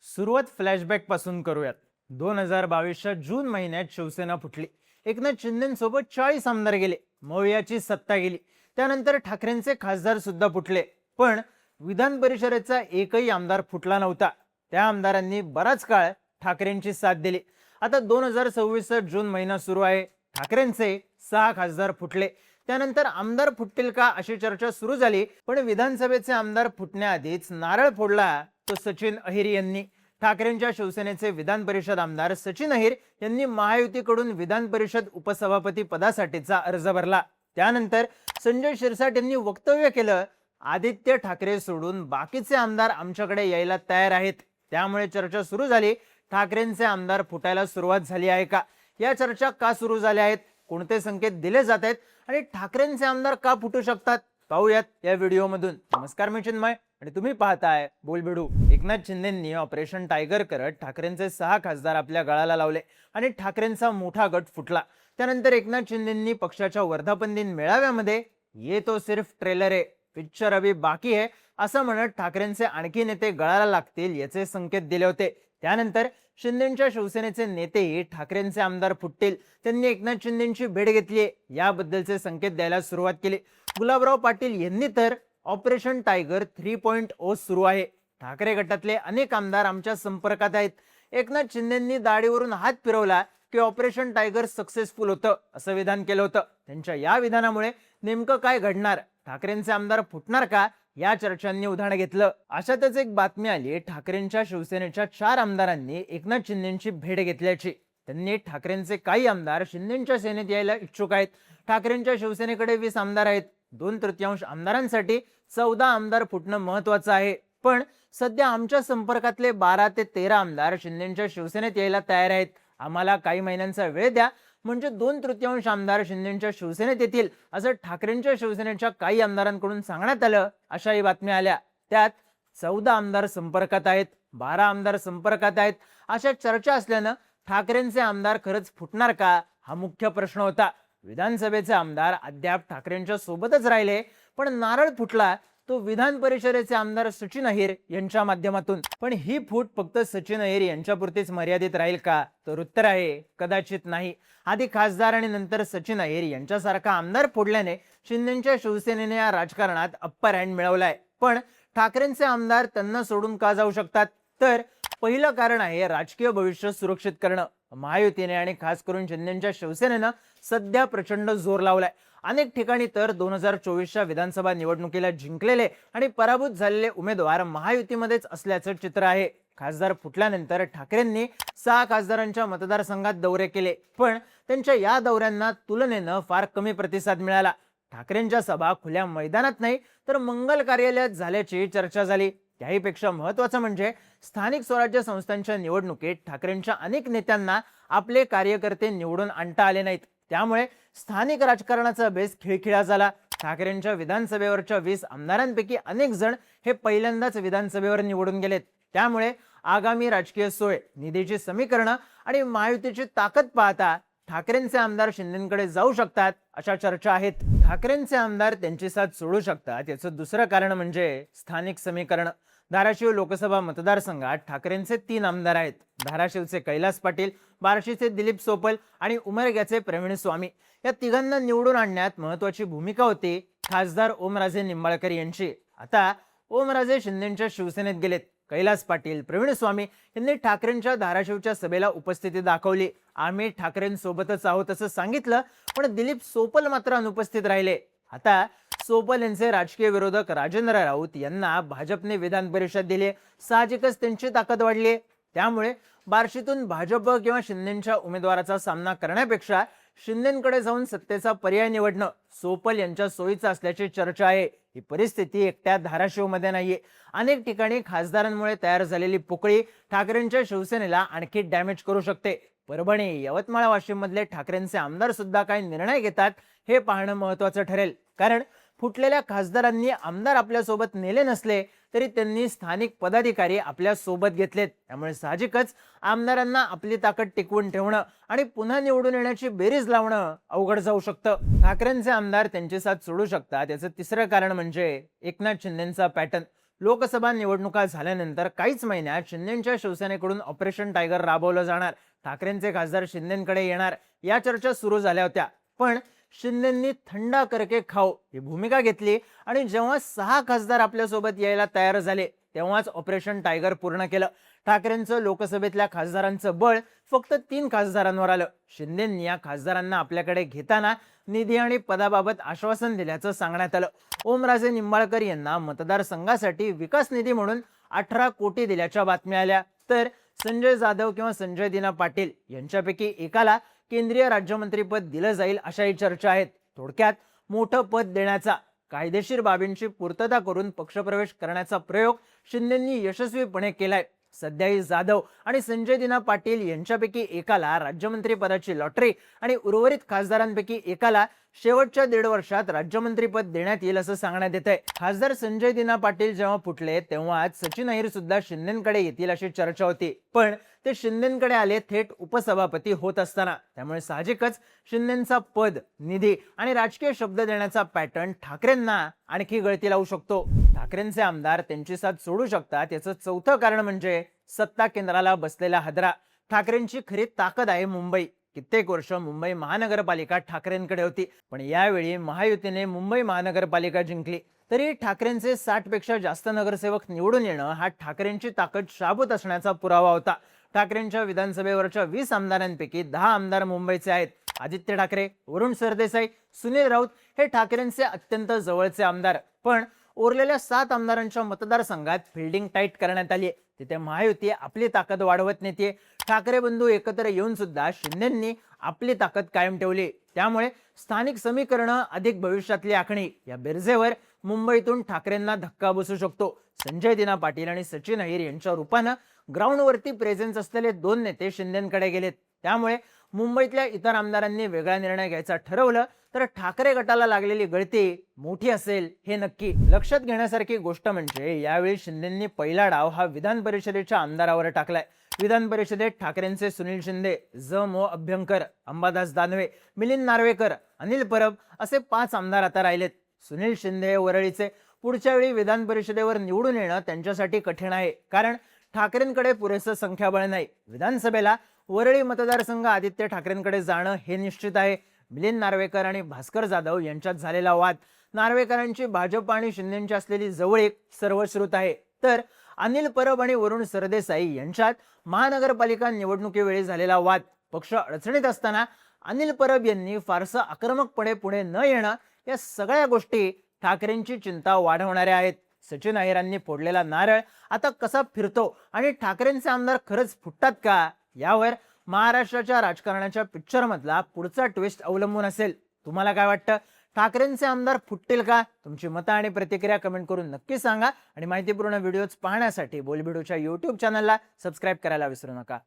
सुरुवात फ्लॅशबॅक पासून करूयात। 2022च्या जून महिन्यात शिवसेना फुटली। एकनाथ शिंदेसोबत 40 आमदार गेले, मौर्याची सत्ता गेली। त्यानंतर ठाकरेंचे खासदार सुद्धा फुटले, पण विधान परिषदेचा एकही आमदार फुटला नव्हता। त्या आमदारांनी बराच काळ ठाकरेंची साथ दिली। आता 2026चा जून महिना सुरू आहे। ठाकरेंचे 6 खासदार फुटले। त्यानंतर आमदार फुटतील का अशी चर्चा सुरू झाली, पण विधानसभेचे आमदार फुटण्याआधीच नारळ फोडला तो सचिन अहिर यांनी। ठाकरेंच्या शिवसेनेचे विधान परिषद आमदार सचिन अहिर यांनी महायुतीकडून विधान परिषद उपसभापती पदासाठीचा अर्ज भरला। त्यानंतर संजय शिरसाट यांनी वक्तव्य केलं, आदित्य ठाकरे सोडून बाकीचे आमदार आमच्याकडे यायला तयार आहेत। त्यामुळे चर्चा सुरू झाली, ठाकरेंचे आमदार फुटायला सुरुवात झाली आहे का? या चर्चा का सुरू झाल्या आहेत, कोणते संकेत दिले जात आहेत आणि ठाकरेंचे आमदार का फुटू शकतात, पाहूयात या व्हिडिओमधून। नमस्कार, मी चिन्मय आणि तुम्ही पाहताय बोलबिडू। एकनाथ शिंदेंनी ऑपरेशन टायगर करत ठाकरेंचे 6 खासदार आपल्या गळाला लावले आणि ठाकरेंचा मोठा गट फुटला। त्यानंतर एकनाथ शिंदेंनी पक्षाच्या वर्धापन दिन मेळाव्यामध्ये "ये तो सिर्फ ट्रेलर है, पिक्चर अभी बाकी है" असं म्हणत ठाकरेंचे आणखी नेते गळाला लागतील याचे संकेत दिले होते। त्यानंतर शिंदेंच्या शिवसेनेचे नेतेही ठाकरेंचे आमदार फुटतील, त्यांनी एकनाथ शिंदेंची भेट घेतली याबद्दलचे संकेत द्यायला सुरुवात केली। गुलाबराव पाटील यांनी तर ऑपरेशन टायगर 3.0 सुरू आहे, ठाकरे गटातले अनेक आमदार आमच्या संपर्कात आहेत। एकनाथ शिंदेंनी दाढीवरून हात फिरवला की ऑपरेशन टायगर सक्सेसफुल होतं असं विधान केलं होतं। त्यांच्या या विधानामुळे नेमकं काय घडणार, ठाकरेंचे आमदार फुटणार का, या चर्चांनी उधाण घेतलं। अशातच एक बातमी आली, ठाकरेंच्या शिवसेनेच्या 4 आमदारांनी एकनाथ शिंदेंची भेट घेतल्याची। त्यांनी ठाकरेंचे काही आमदार शिंदेंच्या सेनेत यायला इच्छुक आहेत। ठाकरेंच्या शिवसेनेकडे 20 आमदार आहेत। 2/3 आमदारांसाठी 14 आमदार फुटणं महत्वाचं आहे, पण सध्या आमच्या संपर्कातले 12 ते 13 आमदार शिंदेंच्या शिवसेनेत यायला तयार आहेत। आम्हाला काही महिन्यांचा वेळ द्या, म्हणजे 2/3 आमदार शिंदेंच्या शिवसेनेत येतील असं ठाकरेंच्या शिवसेनेच्या काही आमदारांकडून सांगण्यात आलं, अशाही बातम्या आल्या। त्यात 14 आमदार संपर्कात आहेत, 12 आमदार संपर्कात आहेत, अशा चर्चा असल्यानं ठाकरेंचे आमदार खरंच फुटणार का, हा मुख्य प्रश्न होता। विधानसभेचे आमदार अद्याप ठाकरेंच्या सोबतच राहिले, पण नारळ फुटला तो विधान परिषदेचे आमदार सचिन अहिर यांच्या माध्यमातून। पण ही फूट फक्त सचिन अहिर यांच्यापुरतीच मर्यादित राहील का, तर उत्तर आहे कदाचित नाही। आधी खासदार आणि नंतर सचिन अहिर यांच्यासारखा आमदार फोडल्याने शिंदेंच्या शिवसेनेने या राजकारणात अप्पर हँड मिळवलाय, पण ठाकरेंचे आमदार त्यांना सोडून का जाऊ शकतात? तर पहिलं कारण आहे राजकीय भविष्य सुरक्षित करणं। महायुतीने आणि खास करून शिंदेंच्या शिवसेनेनं सध्या प्रचंड जोर लावलाय। अनेक ठिकाणी तर 2024च्या विधानसभा निवडणुकीला जिंकलेले आणि पराभूत झालेले उमेदवार महायुतीमध्येच असल्याचं चित्र आहे। खासदार फुटल्यानंतर ठाकरेंनी 6 खासदारांच्या मतदारसंघात दौरे केले, पण त्यांच्या या दौऱ्यांना तुलनेनं फार कमी प्रतिसाद मिळाला। ठाकरेंच्या सभा खुल्या मैदानात नाही तर मंगल कार्यालयात झाल्याची चर्चा झाली। त्याहीपेक्षा महत्त्वाचं म्हणजे स्थानिक स्वराज्य संस्थांच्या निवडणुकीत ठाकरेंच्या अनेक नेत्यांना आपले कार्यकर्ते निवडून आणता आले नाहीत। त्यामुळे स्थानिक राजकारणाचा बेस खिळखिळा झाला। ठाकरेंच्या विधानसभेवरच्या 20 आमदारांपैकी अनेक जण हे पहिल्यांदाच विधानसभेवर निवडून गेलेत। त्यामुळे आगामी राजकीय सोय, निधीची समीकरणं आणि महायुतीची ताकद पाहता ठाकरेंचे आमदार शिंदेंकडे जाऊ शकतात अशा चर्चा आहेत। ठाकरेंचे आमदार त्यांची साथ सोडू शकतात याचं दुसरं कारण म्हणजे स्थानिक समीकरण। धाराशिव लोकसभा मतदारसंघात ठाकरेंचे 3 आमदार आहेत। धाराशिवचे कैलास पाटील, बार्शीचे दिलीप सोपल आणि उमरग्याचे प्रवीण स्वामी, या तिघांना निवडून आणण्यात महत्त्वाची भूमिका होती खासदार ओमराजे निंबाळकर यांची। आता ओमराजे शिंदेंच्या शिवसेनेत गेलेत। कैलास पाटील, प्रवीण स्वामी यांनी ठाकरेंच्या धाराशिवच्या सभेला उपस्थिती दाखवली, आम्ही ठाकरेंसोबतच आहोत असं सांगितलं, पण दिलीप सोपल मात्र अनुपस्थित राहिले। आता सोपल यांचे राजकीय विरोधक राजेंद्र राऊत यांना भाजपने विधान परिषद दिली, साहजिकच त्यांची ताकद वाढली। त्यामुळे बार्शीतून भाजप किंवा शिंदेंच्या उमेदवाराचा सामना करण्यापेक्षा शिंदेंकडे जाऊन सत्तेचा पर्याय निवडणं सोपल यांच्या सोयीचं असल्याची चर्चा आहे। ही परिस्थिती एकट्या धाराशिवमध्ये नाहीये, अनेक ठिकाणी खासदारांमुळे तयार झालेली पोकळी ठाकरेंच्या शिवसेनेला आणखी डॅमेज करू शकते। परभणी, यवतमाळ, वाशिम मधले ठाकरेंचे आमदार सुद्धा काय निर्णय घेतात हे पाहणं महत्त्वाचं ठरेल, कारण फुटलेल्या खासदारांनी आमदार आपल्या सोबत नेले नसले तरी त्यांनी स्थानिक पदाधिकारी आपल्या सोबत घेतलेत। त्यामुळे साहजिकच आमदारांना आपली ताकद टिकवून ठेवणं आणि पुन्हा निवडून येण्याची बेरीज लावणं अवघड जाऊ शकतं। ठाकरेंचे आमदार त्यांची साथ सोडू शकतात याचं तिसरं कारण म्हणजे एकनाथ शिंदेंचा पॅटर्न। लोकसभा निवडणुका झाल्यानंतर काहीच महिन्यात शिंदेच्या शिवसेनेकडून ऑपरेशन टायगर राबवलं जाणार, ठाकरेंचे खासदार शिंदेकडे येणार, या चर्चा सुरू झाल्या होत्या. पण शिंदेंनी थंडा करके खाओ ही भूमिका घेतली आणि जेव्हा 6 खासदार आपल्यासोबत यायला तयार झाले तेव्हाच ऑपरेशन टायगर पूर्ण केलं. ठाकरेंचं लोकसभेतल्या खासदारांचं बळ फक्त 3 खासदारांवर आलं. शिंदेंनी या खासदारांना आपल्याकडे घेताना निधी आणि पदाबाबत आश्वासन दिल्याचं सांगण्यात आलं. ओमराजे निंबाळकर यांना मतदारसंघासाठी विकास निधी म्हणून 18 कोटी दिल्याच्या बातम्या आल्या, तर संजय जाधव किंवा संजय दिना पाटील यांच्यापैकी एकाला केंद्रीय राज्यमंत्रीपद दिलं जाईल अशाही चर्चा आहेत. थोडक्यात मोठं पद देण्याचा, कायदेशीर बाबींची पूर्तता करून पक्षप्रवेश करण्याचा प्रयोग शिंदेंनी यशस्वीपणे केलाय. सध्याही जाधव आणि संजय दिना पाटील यांच्यापैकी एकाला राज्यमंत्री पदाची लॉटरी आणि उर्वरित खासदारांपैकी एकाला शेवटच्या 1.5 वर्षात राज्यमंत्रीपद देण्यात येईल असं सांगण्यात येत आहे. खासदार संजय दिना पाटील जेव्हा फुटले तेव्हाच सचिन अहिर सुद्धा शिंदेकडे येतील अशी चर्चा होती, पण ते शिंदेकडे आले थेट उपसभापती होत असताना. त्यामुळे साहजिकच शिंदेचा पद, निधी आणि राजकीय शब्द देण्याचा पॅटर्न ठाकरेंना आणखी गळती लावू शकतो. ठाकरेंचे आमदार त्यांची साथ सोडू शकतात याचं चौथं कारण म्हणजे सत्ता केंद्राला बसलेला हादरा. ठाकरेंची खरी ताकद आहे मुंबई. कित्येक वर्ष मुंबई महानगरपालिका ठाकरेंकडे होती, पण यावेळी महायुतीने मुंबई महानगरपालिका जिंकली. तरी ठाकरेंचे 60 पेक्षा जास्त नगरसेवक निवडून येणं हा ठाकरेंची ताकद शाबूत असण्याचा पुरावा होता. ठाकरेंच्या विधानसभेवरच्या 20 आमदारांपैकी 10 आमदार मुंबईचे आहेत. आदित्य ठाकरे, वरुण सरदेसाई, सुनील राऊत हे ठाकरेंचे अत्यंत जवळचे आमदार. पण उरलेल्या 7 आमदारांच्या मतदारसंघात फिल्डिंग टाईट करण्यात आली. तिथे महायुती आपली ताकद वाढवत नेते. ठाकरे बंधू एकत्र येऊन सुद्धा शिंदेंनी आपली ताकद कायम ठेवली. त्यामुळे स्थानिक समीकरणं अधिक भविष्यातली आखणी या बेरजेवर मुंबईतून ठाकरेंना धक्का बसू शकतो. संजय दिना पाटील आणि सचिन अहिर यांच्या रूपानं ग्राउंडवरती प्रेझेन्स असलेले 2 नेते शिंदेकडे गेलेत. त्यामुळे मुंबईतल्या इतर आमदारांनी वेगळा निर्णय घ्यायचा ठरवलं तर ठाकरे गटाला लागलेली गळती मोठी असेल हे नक्की. लक्षात घेण्यासारखी गोष्ट म्हणजे यावेळी शिंदेंनी पहिला डाव हा विधान परिषदेच्या आमदारावर टाकलाय. विधान परिषदेत ठाकरेंचे सुनील शिंदे, मो अभ्यंकर, अंबादास दानवे, मिलिंद नार्वेकर, अनिल परब असे 5 आमदार आता राहिलेत. सुनील शिंदे वरळीचे. पुढच्या वेळी विधान परिषदेवर निवडून येणं त्यांच्यासाठी कठीण आहे, कारण ठाकरेंकडे पुरेसं संख्याबळ नाही. विधानसभेला वरळी मतदारसंघ आदित्य ठाकरेंकडे जाणं हे निश्चित आहे. मिलिंद नार्वेकर आणि भास्कर जाधव यांच्यात झालेला वाद, नार्वेकरांची भाजप आणि शिंदेची असलेली जवळीक सर्वश्रुत आहे. तर अनिल परब आणि वरुण सरदेसाई यांच्यात महानगरपालिका निवडणुकीवेळी झालेला वाद. पक्ष अडचणीत असताना अनिल परब यांनी फारसं आक्रमकपणे पुढे न येणं या सगळ्या गोष्टी ठाकरेंची चिंता वाढवणाऱ्या आहेत. सचिन अहिरांनी फोडलेला नारळ आता कसा फिरतो आणि ठाकरेंचे आमदार खरंच फुटतात का, यावर महाराष्ट्राच्या राजकारणाच्या पिक्चर मधला पुढचा ट्विस्ट अवलंबून असेल. तुम्हाला काय वाटतं? ठाकरेंचे आमदार फुटतील का? तुमची मतं आणि प्रतिक्रिया कमेंट करून नक्की सांगा आणि माहितीपूर्ण व्हिडिओज पाहण्यासाठी बोलबिडूच्या YouTube चॅनलला सबस्क्राईब करायला विसरू नका.